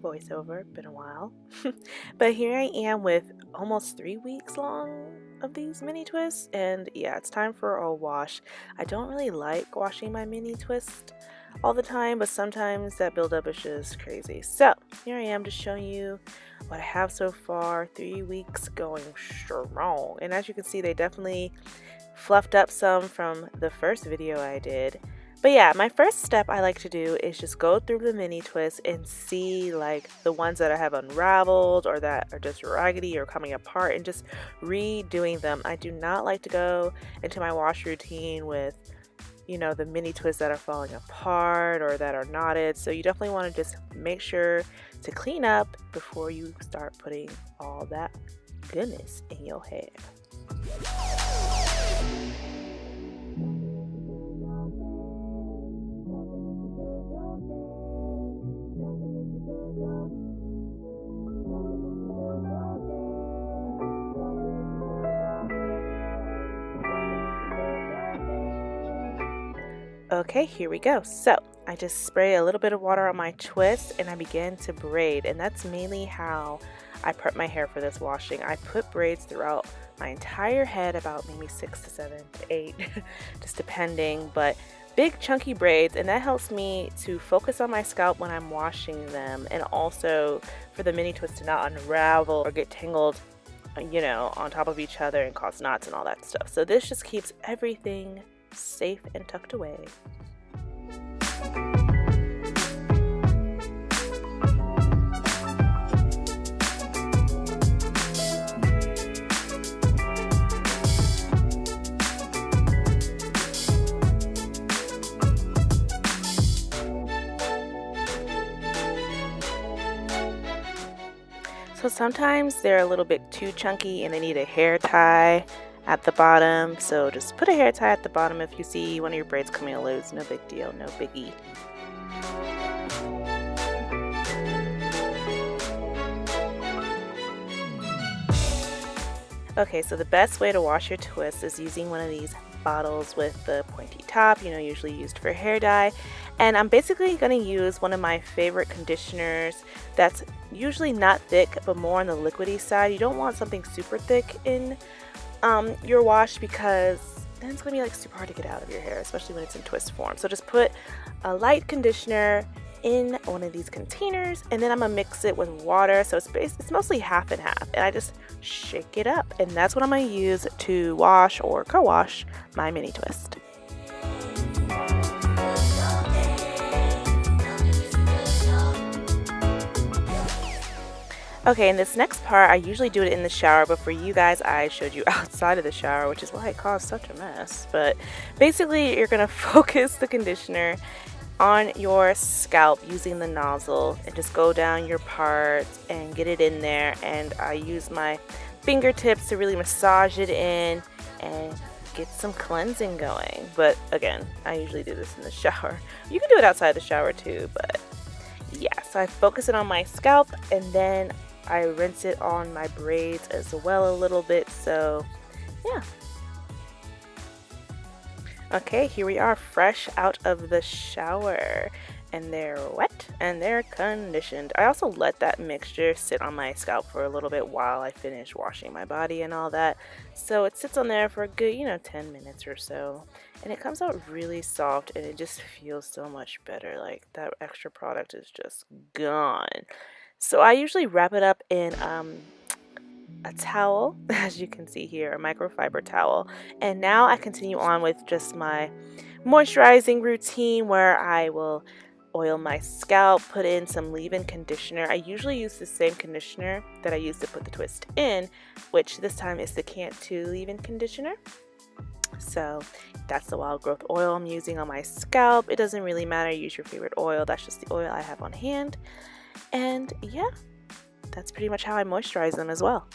a voiceover, been a while. But here I am with almost 3 weeks long of these mini twists, and yeah, it's time for a wash. I don't really like washing my mini twist all the time, but sometimes that buildup is just crazy. So here I am just showing you what I have so far. 3 weeks going strong, and as you can see, they definitely fluffed up some from the first video I did. But yeah, my first step I like to do is just go through the mini twists and see like the ones that I have unraveled or that are just raggedy or coming apart, and just redoing them. I do not like to go into my wash routine with, you know, the mini twists that are falling apart or that are knotted. So you definitely want to just make sure to clean up before you start putting all that goodness in your hair. Okay, here we go. So I just spray a little bit of water on my twist and I begin to braid, and that's mainly how I prep my hair for this washing. I put braids throughout my entire head, about maybe 6 to 7 to 8 just depending, but big chunky braids, and that helps me to focus on my scalp when I'm washing them, and also for the mini twists to not unravel or get tangled, you know, on top of each other and cause knots and all that stuff. So this just keeps everything safe and tucked away. So sometimes they're a little bit too chunky and they need a hair tie at the bottom, so just put a hair tie at the bottom if you see one of your braids coming loose. No big deal, no biggie. Okay, so the best way to wash your twist is using one of these bottles with the pointy top, you know, usually used for hair dye. And I'm basically going to use one of my favorite conditioners that's usually not thick but more on the liquidy side. You don't want something super thick in your wash, because then it's going to be like super hard to get out of your hair, especially when it's in twist form. So just put a light conditioner in one of these containers, and then I'm gonna mix it with water, so it's mostly half and half, and I just shake it up, and that's what I'm gonna use to wash or co-wash my mini twist. Okay, in this next part, I usually do it in the shower, but for you guys, I showed you outside of the shower, which is why it caused such a mess. But basically, you're gonna focus the conditioner on your scalp using the nozzle and just go down your parts and get it in there. And I use my fingertips to really massage it in and get some cleansing going. But again, I usually do this in the shower. You can do it outside the shower too, but yeah. So I focus it on my scalp, and then I rinse it on my braids as well a little bit. So yeah. Okay, here we are, fresh out of the shower, and they're wet and they're conditioned. I also let that mixture sit on my scalp for a little bit while I finish washing my body and all that. So it sits on there for a good, 10 minutes or so, and it comes out really soft, and it just feels so much better. Like, that extra product is just gone. So I usually wrap it up in a towel, as you can see here, a microfiber towel. And now I continue on with just my moisturizing routine, where I will oil my scalp, put in some leave-in conditioner. I usually use the same conditioner that I used to put the twist in, which this time is the Can't2 leave-in conditioner. So that's the wild growth oil I'm using on my scalp. It doesn't really matter, use your favorite oil. That's just the oil I have on hand. And yeah, that's pretty much how I moisturize them as well.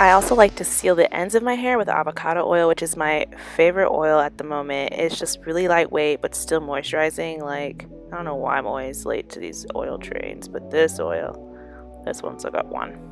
I also like to seal the ends of my hair with avocado oil, which is my favorite oil at the moment. It's just really lightweight but still moisturizing. Like, I don't know why I'm always late to these oil trains, but this one's I got one.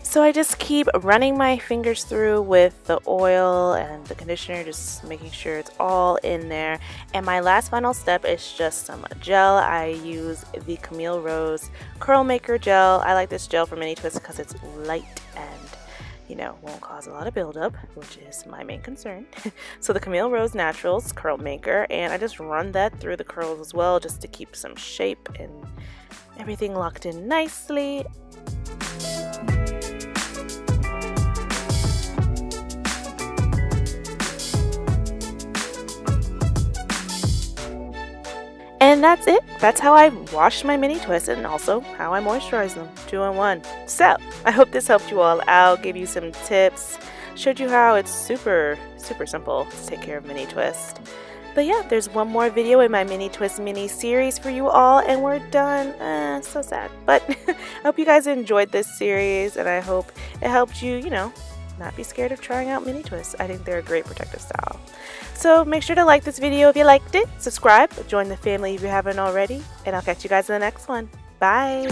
So I just keep running my fingers through with the oil and the conditioner, just making sure it's all in there. And my last final step is just some gel. I use the Camille Rose Curl Maker gel. I like this gel for mini twists because it's light and, you know, won't cause a lot of buildup, which is my main concern. So the Camille Rose Naturals Curl Maker, and I just run that through the curls as well, just to keep some shape and everything locked in nicely. And that's it. That's how I wash my mini twists and also how I moisturize them. 2 in 1. So, I hope this helped you all out, gave you some tips, showed you how it's super simple to take care of mini twist. But yeah, there's one more video in my mini twist mini series for you all and we're done. So sad. But I hope you guys enjoyed this series and I hope it helped you, you know, not be scared of trying out mini twists. I think they're a great protective style. So make sure to like this video if you liked it, subscribe, join the family if you haven't already, and I'll catch you guys in the next one. Bye!